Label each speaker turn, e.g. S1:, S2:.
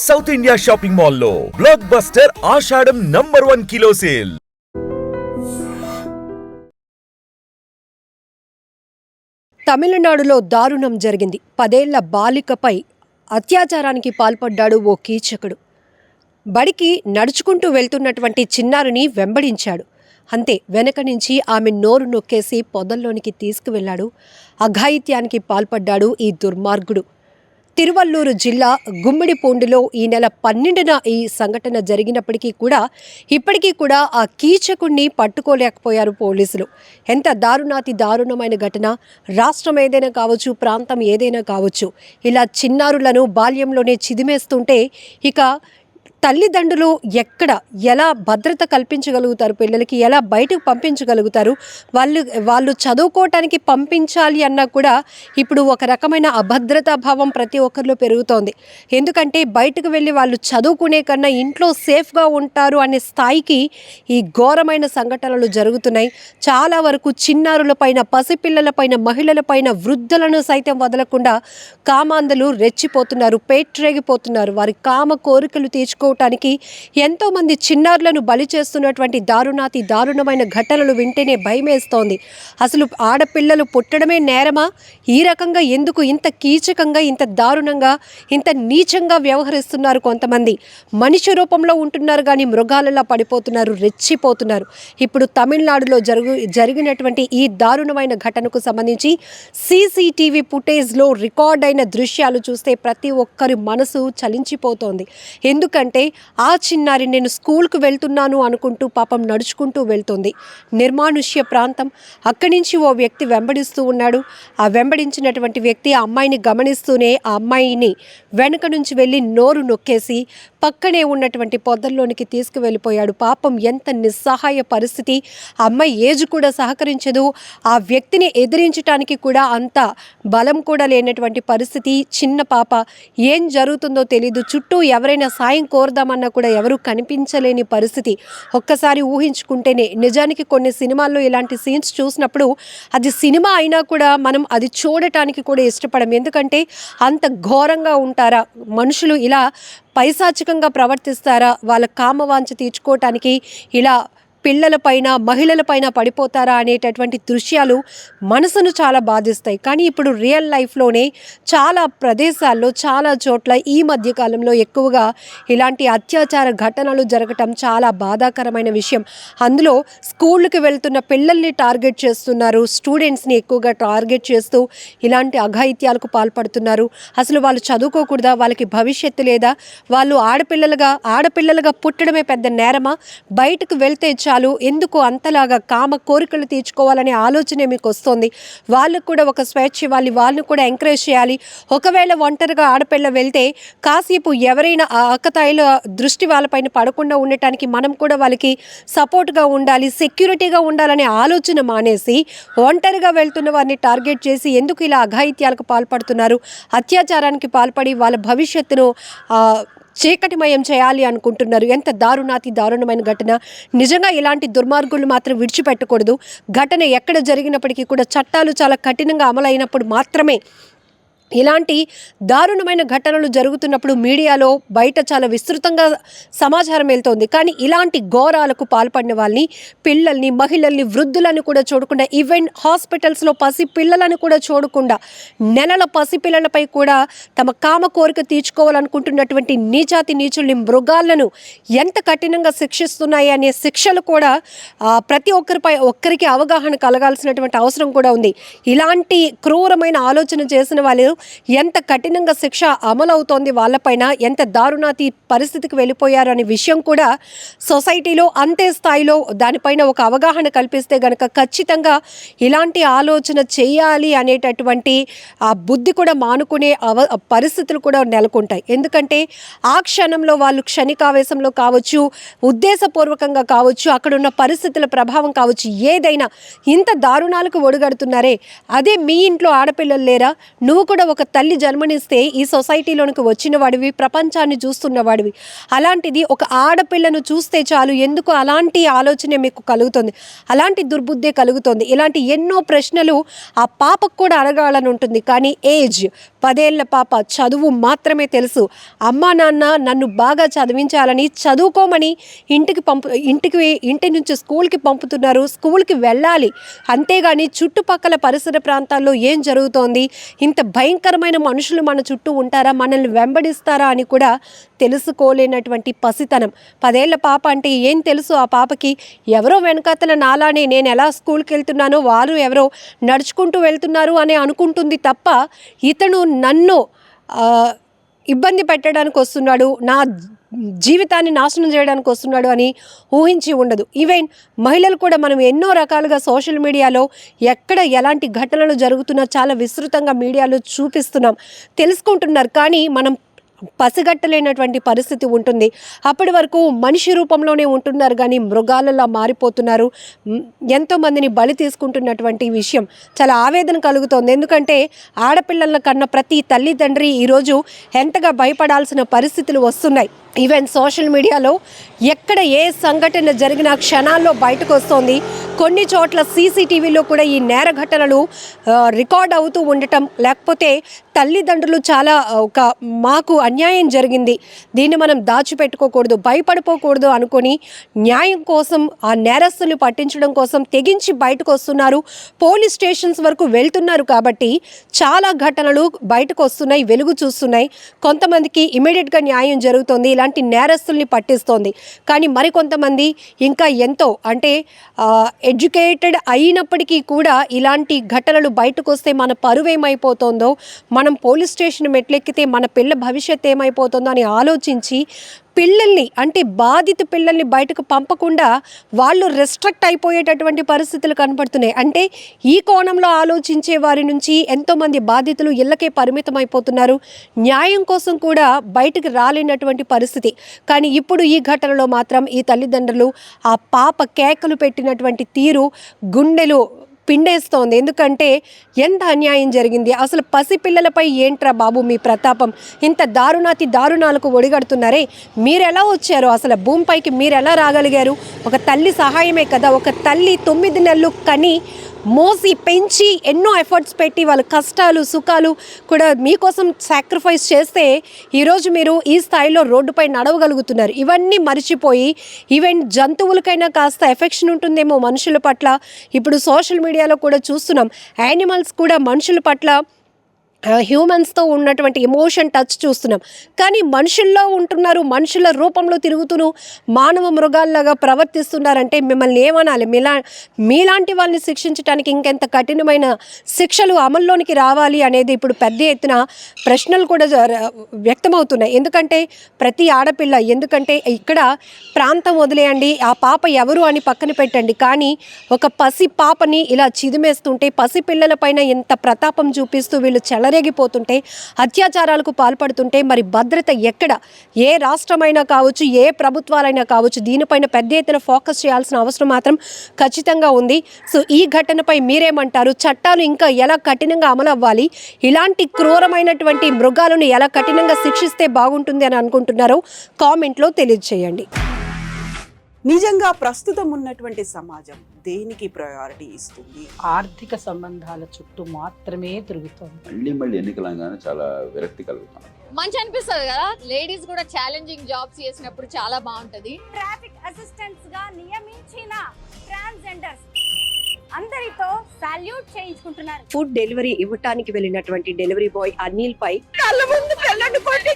S1: South India shopping మాల్లో block buster ఆషాఢం #1 kilo sale.
S2: తమిళనాడులో దారుణం జరిగింది. 10 ఏళ్ల బాలికపై అత్యాచారానికి పాల్పడ్డాడు ఓ కీచకుడు. బడికి నడుచుకుంటూ వెళ్తున్నటువంటి చిన్నారిని వెంబడించాడు. అంతే, వెనక నుంచి ఆమె నోరు నొక్కేసి పొదల్లోనికి తీసుకువెళ్లాడు. అఘాయిత్యానికి పాల్పడ్డాడు ఈ దుర్మార్గుడు. తిరువల్లూరు జిల్లా గుమ్మిడిపూండిలో ఈ నెల 12న ఈ సంఘటన జరిగినప్పటికీ కూడా ఇప్పటికీ కూడా ఆ కీచకుణ్ణి పట్టుకోలేకపోయారు పోలీసులు. ఎంత దారుణాతి దారుణమైన ఘటన. రాష్ట్రం ఏదైనా కావచ్చు, ప్రాంతం ఏదైనా కావచ్చు, ఇలా చిన్నారులను బాల్యంలోనే చిదిమేస్తుంటే ఇక తల్లిదండ్రులు ఎలా భద్రత కల్పించగలుగుతారు? పిల్లలకి ఎలా బయటకు పంపించగలుగుతారు? వాళ్ళు చదువుకోవటానికి పంపించాలి అన్నా కూడా ఇప్పుడు ఒక రకమైన అభద్రతా భావం ప్రతి ఒక్కరిలో పెరుగుతోంది. ఎందుకంటే బయటకు వెళ్ళి వాళ్ళు చదువుకునే కన్నా ఇంట్లో సేఫ్గా ఉంటారు అనే స్థాయికి ఈ ఘోరమైన సంఘటనలు జరుగుతున్నాయి. చాలా వరకు చిన్నారులపైన, పసిపిల్లలపైన, మహిళలపైన, వృద్ధులను సైతం వదలకుండా కామాంధులు రెచ్చిపోతున్నారు, పేట్రేగిపోతున్నారు. వారి కామ కోరికలు తీర్చుకోవటానికి ఎంతోమంది చిన్నారులను బలి చేస్తున్నటువంటి దారుణాతి దారుణమైన ఘటనలు వింటేనే భయమేస్తోంది. అసలు ఆడపిల్లలు పుట్టడమే నేరమా? ఈ రకంగా ఎందుకు ఇంత కీచకంగా, ఇంత దారుణంగా, ఇంత నీచంగా వ్యవహరిస్తున్నారు? కొంతమంది మనిషి రూపంలో ఉంటున్నారు కానీ మృగాలలా పడిపోతున్నారు, రెచ్చిపోతున్నారు. ఇప్పుడు తమిళనాడులో జరిగినటువంటి ఈ దారుణమైన ఘటనకు సంబంధించి సీసీటీవీ ఫుటేజ్లో రికార్డ్ అయిన దృశ్యాలు చూస్తే ప్రతి ఒక్కరి మనసు చలించిపోతోంది. ఎందుకంటే ఆ చిన్నారి నేను స్కూల్కు వెళ్తున్నాను అనుకుంటూ పాపం నడుచుకుంటూ వెళ్తుంది. నిర్మానుష్య ప్రాంతం. అక్కడి నుంచి ఓ వ్యక్తి వెంబడిస్తూ ఉన్నాడు. ఆ వెంబడించినటువంటి వ్యక్తి ఆ అమ్మాయిని గమనిస్తూనే ఆ అమ్మాయిని వెనక నుంచి వెళ్ళి నోరు నొక్కేసి పక్కనే ఉన్నటువంటి పొదల్లోనికి తీసుకువెళ్ళిపోయాడు. పాపం ఎంత నిస్సహాయ పరిస్థితి. ఆ అమ్మాయి ఏజ్ కూడా సహకరించదు. ఆ వ్యక్తిని ఎదిరించడానికి కూడా అంత బలం కూడా లేనటువంటి పరిస్థితి. చిన్న పాప, ఏం జరుగుతుందో తెలీదు. చుట్టూ ఎవరైనా సాయం కోరదామన్నా కూడా ఎవరు కనిపించలేని పరిస్థితి. ఒక్కసారి ఊహించుకుంటేనే, నిజానికి కొన్ని సినిమాల్లో ఇలాంటి సీన్స్ చూసినప్పుడు అది సినిమా అయినా కూడా మనం అది చూడటానికి కూడా ఇష్టపడం. ఎందుకంటే అంత ఘోరంగా ఉంటారా మనుషులు? ఇలా పైశాచికంగా ప్రవర్తిస్తారా? వాళ్ళ కామవాంఛ తీర్చుకోవటానికి ఇలా పిల్లలపైన, మహిళలపైన పడిపోతారా అనేటటువంటి దృశ్యాలు మనసును చాలా బాధిస్తాయి. కానీ ఇప్పుడు రియల్ లైఫ్లోనే చాలా ప్రదేశాల్లో, చాలా చోట్ల ఈ మధ్యకాలంలో ఎక్కువగా ఇలాంటి అత్యాచార ఘటనలు జరగటం చాలా బాధాకరమైన విషయం. అందులో స్కూళ్ళకి వెళ్తున్న పిల్లల్ని టార్గెట్ చేస్తున్నారు, స్టూడెంట్స్ని ఎక్కువగా టార్గెట్ చేస్తూ ఇలాంటి అఘాయిత్యాలకు పాల్పడుతున్నారు. అసలు వాళ్ళు చదువుకోకూడదా? వాళ్ళకి భవిష్యత్తు లేదా? వాళ్ళు ఆడపిల్లలుగా పుట్టడమే పెద్ద నేరమా? బయటకు వెళ్తే చాలు, ఎందుకు అంతలాగా కామ కోరికలు తీర్చుకోవాలనే ఆలోచనే మీకు వస్తుంది? వాళ్ళకు కూడా ఒక స్వేచ్ఛ ఇవ్వాలి, వాళ్ళని కూడా ఎంకరేజ్ చేయాలి. ఒకవేళ ఒంటరిగా ఆడపిల్ల వెళ్తే కాసేపు ఎవరైనా ఆ ఆకతాయిల దృష్టి వాళ్ళపైన పడకుండా ఉండటానికి మనం కూడా వాళ్ళకి సపోర్ట్గా ఉండాలి, సెక్యూరిటీగా ఉండాలనే ఆలోచన మానేసి ఒంటరిగా వెళ్తున్న వారిని టార్గెట్ చేసి ఎందుకు ఇలా అఘాయిత్యాలకు పాల్పడుతున్నారు? అత్యాచారానికి పాల్పడి వాళ్ళ భవిష్యత్తును చీకటిమయం చేయాలి అనుకుంటున్నారు. ఎంత దారుణాతి దారుణమైన ఘటన. నిజంగా ఇలాంటి దుర్మార్గులు మాత్రం విడిచిపెట్టకూడదు. ఘటన ఎక్కడ జరిగినప్పటికీ కూడా చట్టాలు చాలా కఠినంగా అమలైనప్పుడు మాత్రమే ఇలాంటి దారుణమైన ఘటనలు జరుగుతున్నప్పుడు మీడియాలో బయట చాలా విస్తృతంగా సమాచారం వెళ్తోంది. కానీ ఇలాంటి ఘోరాలకు పాల్పడిన వాళ్ళని, పిల్లల్ని, మహిళల్ని, వృద్ధులను కూడా చూడకుండా, ఈవెన్ హాస్పిటల్స్లో పసిపిల్లలను కూడా చూడకుండా నెలల పసిపిల్లలపై కూడా తమ కామ కోరిక తీర్చుకోవాలనుకుంటున్నటువంటి నీచాతి నీచుల్ని, మృగాలను ఎంత కఠినంగా శిక్షిస్తున్నాయి అనే శిక్షలు కూడా ప్రతి ఒక్కరికి అవగాహన కలగాల్సినటువంటి అవసరం కూడా ఉంది. ఇలాంటి క్రూరమైన ఆలోచన చేసిన వాళ్ళు ఎంత కఠినంగా శిక్ష అమలవుతోంది వాళ్ళపైన, ఎంత దారుణాతి పరిస్థితికి వెళ్ళిపోయారు అనే విషయం కూడా సొసైటీలో అంతే స్థాయిలో దానిపైన ఒక అవగాహన కల్పిస్తే గనక ఖచ్చితంగా ఇలాంటి ఆలోచన చేయాలి అనేటటువంటి ఆ బుద్ధి కూడా మానుకునే పరిస్థితులు కూడా నెలకొంటాయి. ఎందుకంటే ఆ క్షణంలో వాళ్ళు క్షణికావేశంలో కావచ్చు, ఉద్దేశపూర్వకంగా కావచ్చు, అక్కడున్న పరిస్థితుల ప్రభావం కావచ్చు, ఏదైనా ఇంత దారుణాలకు ఒడిగడుతున్నారే, అదే మీ ఇంట్లో ఆడపిల్లలు లేరా? నువ్వు కూడా ఒక తల్లి జన్మనిస్తే ఈ సొసైటీలోనికి వచ్చిన వాడివి, ప్రపంచాన్ని చూస్తున్నవాడివి. అలాంటిది ఒక ఆడపిల్లను చూస్తే చాలు ఎందుకు అలాంటి ఆలోచన మీకు కలుగుతుంది, అలాంటి దుర్బుద్ధే కలుగుతుంది. ఇలాంటి ఎన్నో ప్రశ్నలు ఆ పాపకు కూడా అడగాలని ఉంటుంది. కానీ ఏజ్ 10 ఏళ్ల పాప, చదువు మాత్రమే తెలుసు. అమ్మా నాన్న నన్ను బాగా చదివించాలని, చదువుకోమని ఇంటి నుంచి స్కూల్కి పంపుతున్నారు. స్కూల్కి వెళ్ళాలి, అంతేగాని చుట్టుపక్కల పరిసర ప్రాంతాల్లో ఏం జరుగుతోంది, ఇంత భయంకరమైన మనుషులు మన చుట్టూ ఉంటారా, మనల్ని వెంబడిస్తారా అని కూడా తెలుసుకోలేనటువంటి పసితనం. 10 ఏళ్ల పాప అంటే ఏం తెలుసు ఆ పాపకి? ఎవరో వెనకాతల నాలానే నేను ఎలా స్కూల్కి వెళ్తున్నానో వారు ఎవరో నడుచుకుంటూ వెళ్తున్నారు అని అనుకుంటుంది తప్ప ఇతను నన్ను ఇబ్బంది పెట్టడానికి వస్తున్నాడు, నా జీవితాన్ని నాశనం చేయడానికి వస్తున్నాడు అని ఊహించి ఉండదు. ఈవెన్ మహిళలు కూడా మనం ఎన్నో రకాలుగా సోషల్ మీడియాలో ఎక్కడ ఎలాంటి ఘటనలు జరుగుతున్నా చాలా విస్తృతంగా మీడియాలో చూపిస్తున్నాం, తెలుసుకుంటున్నారు. కానీ మనం పసిగట్టలేనటువంటి పరిస్థితి ఉంటుంది. అప్పటి వరకు మనిషి రూపంలోనే ఉంటున్నారు కానీ మృగాలలా మారిపోతున్నారు. ఎంతోమందిని బలి తీసుకుంటున్నటువంటి విషయం చాలా ఆవేదన కలుగుతోంది. ఎందుకంటే ఆడపిల్లల కన్నా ప్రతి తల్లిదండ్రి ఈరోజు ఎంతగా భయపడాల్సిన పరిస్థితులు వస్తున్నాయి. ఈవెన్ సోషల్ మీడియాలో ఎక్కడ ఏ సంఘటన జరిగినా క్షణాల్లో బయటకు వస్తోంది. కొన్ని చోట్ల సీసీటీవీలో కూడా ఈ నేర ఘటనలు రికార్డ్ అవుతూ ఉండటం, లేకపోతే తల్లిదండ్రులు చాలా మాకు అన్యాయం జరిగింది, దీన్ని మనం దాచిపెట్టుకోకూడదు, భయపడిపోకూడదు అనుకొని న్యాయం కోసం ఆ నేరస్తుల్ని పట్టించడం కోసం తెగించి బయటకు వస్తున్నారు. పోలీస్ స్టేషన్స్ వరకు వెళ్తున్నారు. కాబట్టి చాలా ఘటనలు బయటకు వస్తున్నాయి, వెలుగు చూస్తున్నాయి. కొంతమందికి ఇమీడియట్గా న్యాయం జరుగుతుంది, ఇలాంటి నేరస్తుల్ని పట్టిస్తోంది. కానీ మరికొంతమంది ఇంకా ఎంతో అంటే ఎడ్యుకేటెడ్ అయినప్పటికీ కూడా ఇలాంటి ఘటనలు బయటకు వస్తే మన పరువు ఏమైపోతుందో, మనం పోలీస్ స్టేషన్ మెట్లెక్కితే మన పిల్ల భవిష్యత్తు ఏమైపోతుందో అని ఆలోచించి పిల్లల్ని అంటే బాధిత పిల్లల్ని బయటకు పంపకుండా వాళ్ళు రెస్ట్రిక్ట్ అయిపోయేటటువంటి పరిస్థితులు కనపడుతున్నాయి. అంటే ఈ కోణంలో ఆలోచించే వారి నుంచి ఎంతోమంది బాధితులు ఇళ్ళకే పరిమితం అయిపోతున్నారు, న్యాయం కోసం కూడా బయటకు రాలేనటువంటి పరిస్థితి. కానీ ఇప్పుడు ఈ ఘటనలో మాత్రం ఈ తల్లిదండ్రులు ఆ పాప కేకలు పెట్టినటువంటి తీరు గుండెలు పిండేస్తోంది. ఎందుకంటే ఎంత అన్యాయం జరిగింది. అసలు పసిపిల్లలపై ఏంట్రా బాబు మీ ప్రతాపం, ఇంత దారుణాలకు ఒడిగడుతున్నారే, మీరు ఎలా వచ్చారు, అసలు భూమిపైకి మీరు ఎలా రాగలిగారు? ఒక తల్లి సహాయమే కదా. ఒక తల్లి 9 నెలలు కని మోసి పెంచి ఎన్నో ఎఫర్ట్స్ పెట్టి వాళ్ళ కష్టాలు సుఖాలు కూడా మీకోసం సాక్రిఫైస్ చేస్తే ఈరోజు మీరు ఈ స్థాయిలో రోడ్డుపై నడవగలుగుతున్నారు. ఇవన్నీ మర్చిపోయి ఈవెన్ జంతువులకైనా కాస్త ఎఫెక్షన్ ఉంటుందేమో మనుషుల పట్ల. ఇప్పుడు సోషల్ మీడియాలో కూడా చూస్తున్నాం, యానిమల్స్ కూడా మనుషుల పట్ల హ్యూమన్స్తో ఉన్నటువంటి ఎమోషన్ టచ్ చూస్తున్నాం. కానీ మనుషుల్లో ఉంటున్నారు, మనుషుల రూపంలో తిరుగుతూ మానవ మృగాల్లాగా ప్రవర్తిస్తున్నారంటే మిమ్మల్ని ఏమనాలి? మీలాంటి వాళ్ళని శిక్షించడానికి ఇంకెంత కఠినమైన శిక్షలు అమల్లోనికి రావాలి అనేది ఇప్పుడు పెద్ద ఎత్తున ప్రశ్నలు కూడా వ్యక్తమవుతున్నాయి. ఎందుకంటే ప్రతి ఆడపిల్ల, ఎందుకంటే ఇక్కడ ప్రాంతం వదిలేయండి, ఆ పాప ఎవరు అని పక్కన పెట్టండి, కానీ ఒక పసి పాపని ఇలా చిదిమేస్తుంటే, పసి పిల్లలపైన ఎంత ప్రతాపం చూపిస్తూ వీళ్ళు చెలరేగిపోతుంటే, అత్యాచారాలకు పాల్పడుతుంటే మరి భద్రత ఎక్కడ? ఏ రాష్ట్రమైనా కావచ్చు, ఏ ప్రభుత్వాలైనా కావచ్చు, దీనిపైన పెద్ద ఎత్తున ఫోకస్ చేయాల్సిన అవసరం మాత్రం ఖచ్చితంగా ఉంది. సో ఈ ఘటనపై మీరేమంటారు? చట్టాలు ఇంకా ఎలా కఠినంగా అమలు అవ్వాలి? ఇలాంటి క్రూరమైనటువంటి మృగాలను ఎలా కఠినంగా శిక్షిస్తే బాగుంటుంది అని అనుకుంటున్నారో కామెంట్లో తెలియజేయండి.
S3: నిజంగా ప్రస్తుతం ఉన్నటువంటి సమాజం దేనికి ప్రయారిటీ ఇస్తుంది?
S4: ఆర్థిక సంబంధాల చుట్టూ మాత్రమే తిరుగుతుంది.
S5: మళ్ళీ ఎన్నికలంగానే చాలా విరక్తి కలుగుతాం.
S6: మంచి అనిపిస్తుంది కదా, లేడీస్ కూడా ఛాలెంజింగ్ జాబ్స్ చేసినప్పుడు చాలా బాగుంటది.
S7: ట్రాఫిక్ అసిస్టెంట్స్ గా నియమించిన ట్రాన్స్జెండర్స్ అందరితో సాల్యూట్ చేయించుకుంటున్నారు.
S2: ఫుడ్ డెలివరీ ఇవ్వటానికి వెళ్ళినటువంటి డెలివరీ బాయ్ అనిల్ పై
S3: కళ్ళ ముందు పిల్లని కొట్టి